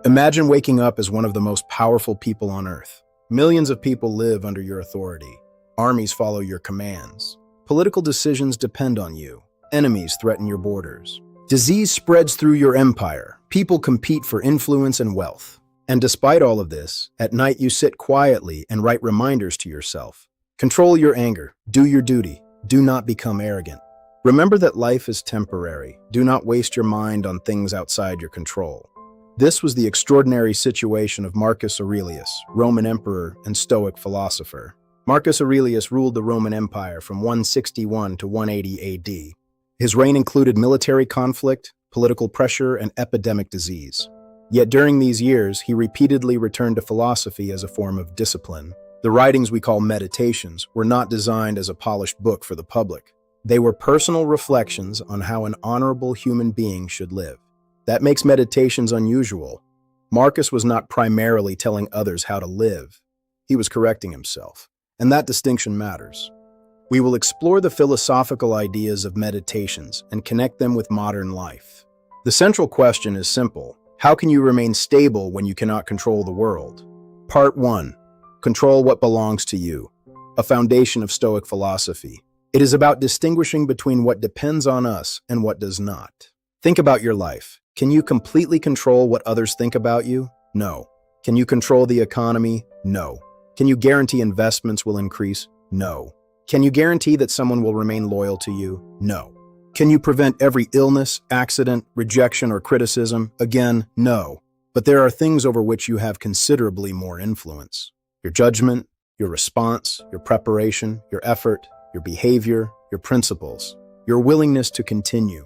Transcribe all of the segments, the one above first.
Imagine waking up as one of the most powerful people on Earth. Millions of people live under your authority. Armies follow your commands. Political decisions depend on you. Enemies threaten your borders. Disease spreads through your empire. People compete for influence and wealth. And despite all of this, at night you sit quietly and write reminders to yourself. Control your anger. Do your duty. Do not become arrogant. Remember that life is temporary. Do not waste your mind on things outside your control. This was the extraordinary situation of Marcus Aurelius, Roman emperor and Stoic philosopher. Marcus Aurelius ruled the Roman Empire from 161 to 180 AD. His reign included military conflict, political pressure, and epidemic disease. Yet during these years, he repeatedly returned to philosophy as a form of discipline. The writings we call meditations were not designed as a polished book for the public. They were personal reflections on how an honorable human being should live. That makes meditations unusual. Marcus was not primarily telling others how to live. He was correcting himself. And that distinction matters. We will explore the philosophical ideas of meditations and connect them with modern life. The central question is simple. How can you remain stable when you cannot control the world? Part 1. Control what belongs to you. A foundation of Stoic philosophy. It is about distinguishing between what depends on us and what does not. Think about your life. Can you completely control what others think about you? No. Can you control the economy? No. Can you guarantee investments will increase? No. Can you guarantee that someone will remain loyal to you? No. Can you prevent every illness, accident, rejection, or criticism? Again, no. But there are things over which you have considerably more influence. Your judgment, your response, your preparation, your effort, your behavior, your principles, your willingness to continue.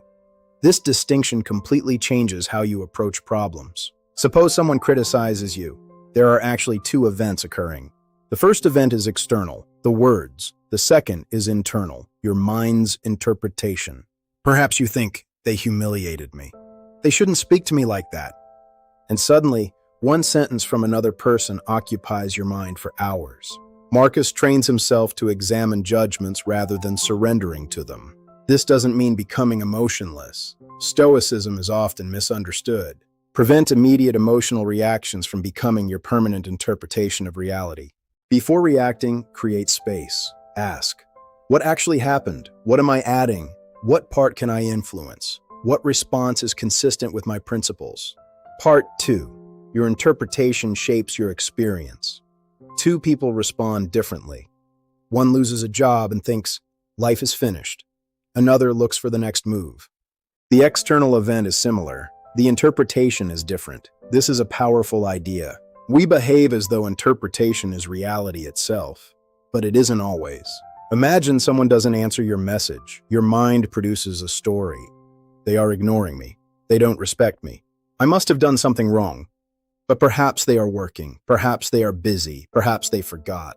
This distinction completely changes how you approach problems. Suppose someone criticizes you. There are actually two events occurring. The first event is external, the words. The second is internal, your mind's interpretation. Perhaps you think, they humiliated me. They shouldn't speak to me like that. And suddenly, one sentence from another person occupies your mind for hours. Marcus trains himself to examine judgments rather than surrendering to them. This doesn't mean becoming emotionless. Stoicism is often misunderstood. Prevent immediate emotional reactions from becoming your permanent interpretation of reality. Before reacting, create space. Ask, what actually happened? What am I adding? What part can I influence? What response is consistent with my principles? Part 2. Your interpretation shapes your experience. Two people respond differently. One loses a job and thinks, life is finished. Another looks for the next move. The external event is similar. The interpretation is different. This is a powerful idea. We behave as though interpretation is reality itself, but it isn't always. Imagine someone doesn't answer your message. Your mind produces a story. They are ignoring me. They don't respect me. I must have done something wrong. But perhaps they are working. Perhaps they are busy. Perhaps they forgot.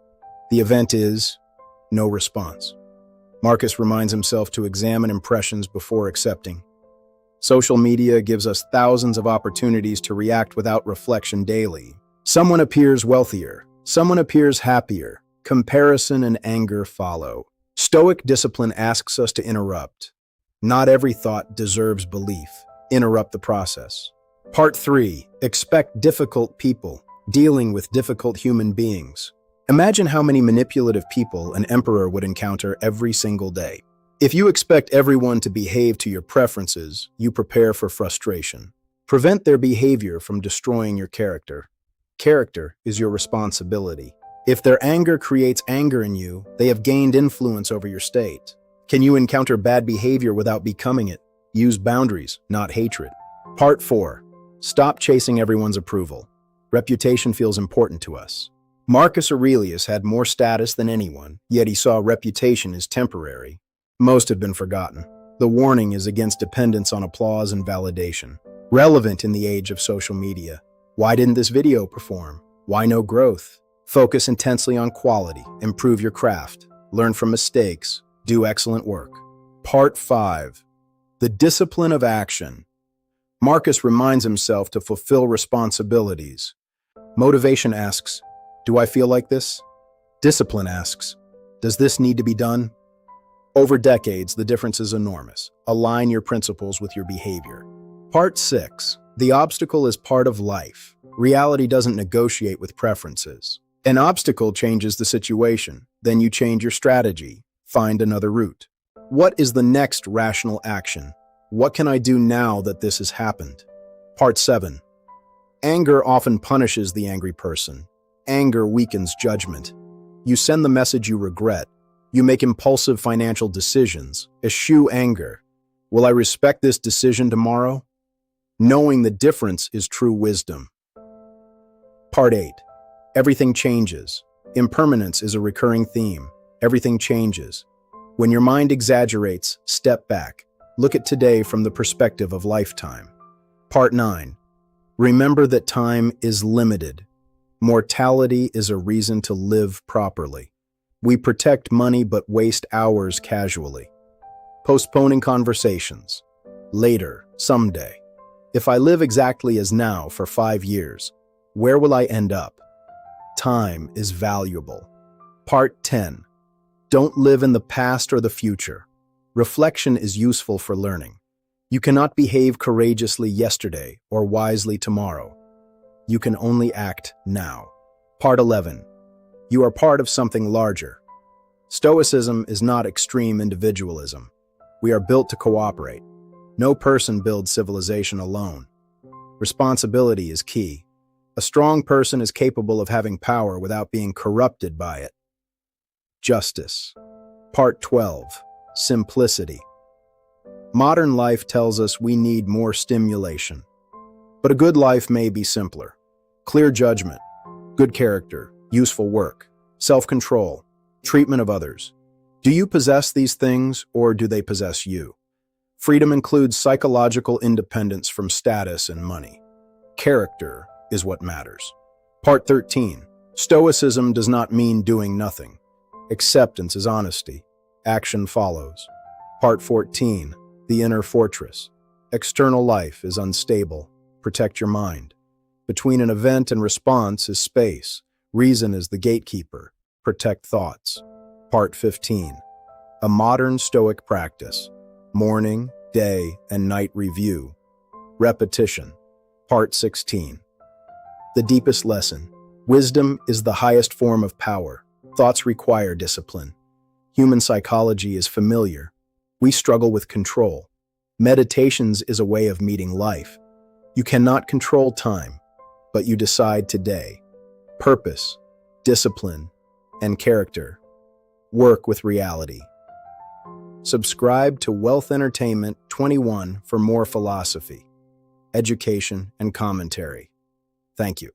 The event is no response. Marcus reminds himself to examine impressions before accepting. Social media gives us thousands of opportunities to react without reflection daily. Someone appears wealthier. Someone appears happier. Comparison and anger follow. Stoic discipline asks us to interrupt. Not every thought deserves belief. Interrupt the process. Part 3. Expect difficult people. Dealing with difficult human beings. Imagine how many manipulative people an emperor would encounter every single day. If you expect everyone to behave to your preferences, you prepare for frustration. Prevent their behavior from destroying your character. Character is your responsibility. If their anger creates anger in you, they have gained influence over your state. Can you encounter bad behavior without becoming it? Use boundaries, not hatred. Part 4. Stop chasing everyone's approval. Reputation feels important to us. Marcus Aurelius had more status than anyone, yet he saw reputation as temporary. Most have been forgotten. The warning is against dependence on applause and validation. Relevant in the age of social media. Why didn't this video perform? Why no growth? Focus intensely on quality. Improve your craft. Learn from mistakes. Do excellent work. Part 5. The discipline of action. Marcus reminds himself to fulfill responsibilities. Motivation asks, do I feel like this? Discipline asks, does this need to be done? Over decades, the difference is enormous. Align your principles with your behavior. Part 6. The obstacle is part of life. Reality doesn't negotiate with preferences. An obstacle changes the situation. Then you change your strategy. Find another route. What is the next rational action? What can I do now that this has happened? Part 7. Anger often punishes the angry person. Anger weakens judgment. You send the message you regret. You make impulsive financial decisions. Eschew anger. Will I respect this decision tomorrow? Knowing the difference is true wisdom. Part 8. Everything changes. Impermanence is a recurring theme. Everything changes. When your mind exaggerates, step back. Look at today from the perspective of lifetime. Part 9. Remember that time is limited. Mortality is a reason to live properly. We protect money but waste hours casually. Postponing conversations. Later, someday. If I live exactly as now for 5 years, where will I end up? Time is valuable. Part 10. Don't live in the past or the future. Reflection is useful for learning. You cannot behave courageously yesterday or wisely tomorrow. You can only act now. Part 11. You are part of something larger. Stoicism is not extreme individualism. We are built to cooperate. No person builds civilization alone. Responsibility is key. A strong person is capable of having power without being corrupted by it. Justice. Part 12. Simplicity. Modern life tells us we need more stimulation. But a good life may be simpler. Clear judgment, good character, useful work, self-control, treatment of others. Do you possess these things or do they possess you? Freedom includes psychological independence from status and money. Character is what matters. Part 13. Stoicism does not mean doing nothing. Acceptance is honesty. Action follows. Part 14. The inner fortress. External life is unstable. Protect your mind. Between an event and response is space. Reason is the gatekeeper. Protect thoughts. Part 15. A modern Stoic practice. Morning, day, and night review. Repetition. Part 16. The deepest lesson. Wisdom is the highest form of power. Thoughts require discipline. Human psychology is familiar. We struggle with control. Meditations is a way of meeting life. You cannot control time, but you decide today. Purpose, discipline, and character. Work with reality. Subscribe to Wealth Entertainment 21 for more philosophy, education, and commentary. Thank you.